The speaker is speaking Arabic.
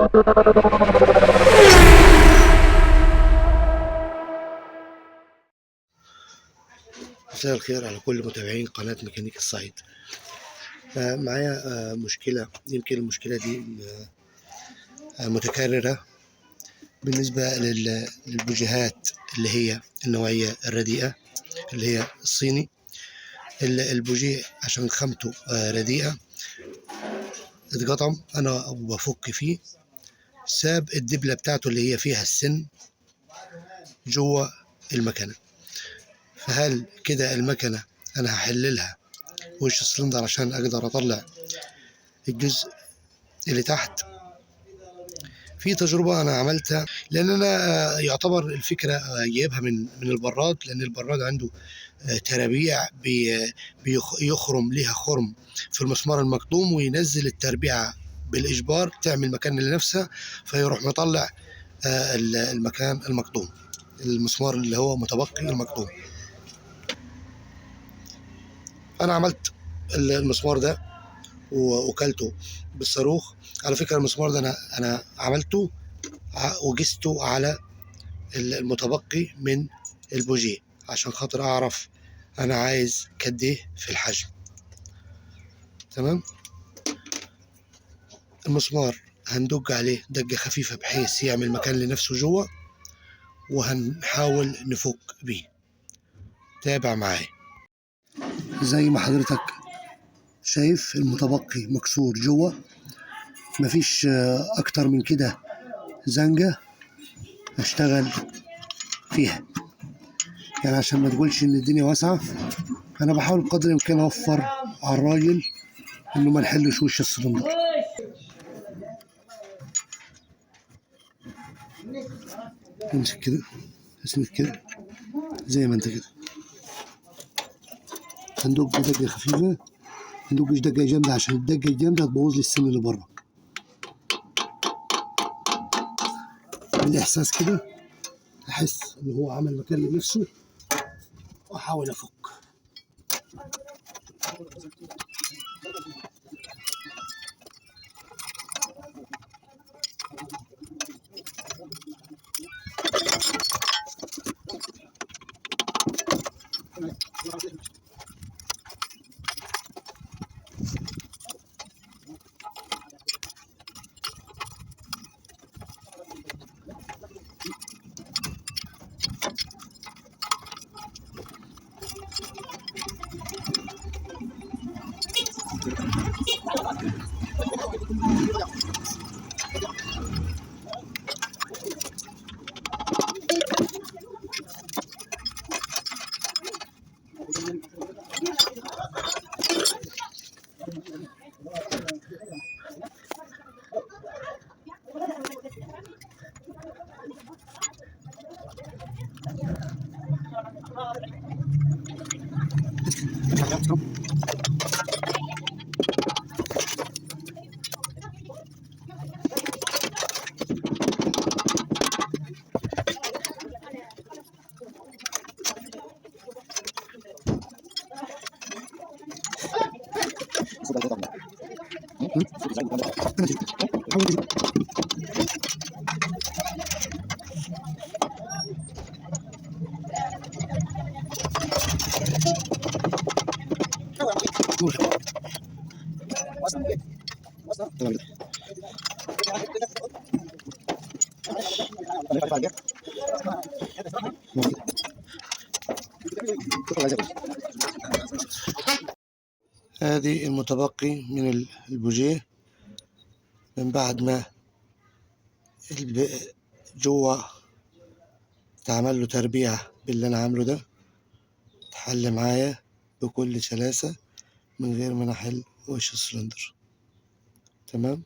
مساء الخير على كل متابعين قناة ميكانيك الصعيد. معايا مشكلة، يمكن المشكلة دي متكررة بالنسبة للبوجيهات اللي هي النوعية الرديئة اللي هي الصيني. البوجيه عشان خامته رديئة اتقطم، أنا بفك فيه ساب الدبلة بتاعته اللي هي فيها السن جوه المكنة. فهل كده المكنة أنا هحللها وش السلندر عشان أقدر أطلع الجزء اللي تحت؟ في تجربة أنا عملتها، لأن أنا يعتبر الفكرة جايبها من البراد، لأن البراد عنده ترابيع بيخرم ليها خرم في المسمار المقطوم وينزل التربيعة بالإجبار تعمل مكان لنفسها، فيروح مطلع المكان المقطوم، المسمار اللي هو متبقي المقطوم. أنا عملت المسمار ده وكلته بالصاروخ. على فكرة المسمار ده أنا عملته وقسته على المتبقي من البوجيه عشان خاطر أعرف أنا عايز قد إيه في الحجم. تمام. المسمار هندق عليه دقة خفيفة بحيث يعمل مكان لنفسه جوه، وهنحاول نفك بيه. تابع معايا. زي ما حضرتك شايف المتبقي مكسور جوه، مفيش أكتر من كده زنجة أشتغل فيها، يعني عشان ما تقولش إن الدنيا واسعة. أنا بحاول بقدر الإمكان أوفر على الراجل إنه ما نحلش وش السلندر. امسك كده، اسند كده زي ما انت كده، هندق دقة خفيفة، مندقش دقة جامدة عشان الدقة الجامدة هتبوظ لي السن اللي بره. بالإحساس كده أحس إن هو عمل مكان لنفسه وأحاول أفك. ادي المتبقي من البوجيه من بعد ما جوه اتعمل له تربيع باللي انا عامله ده. اتحل معايا بكل سلاسة من غير ما نحل وش السلندر. تمام.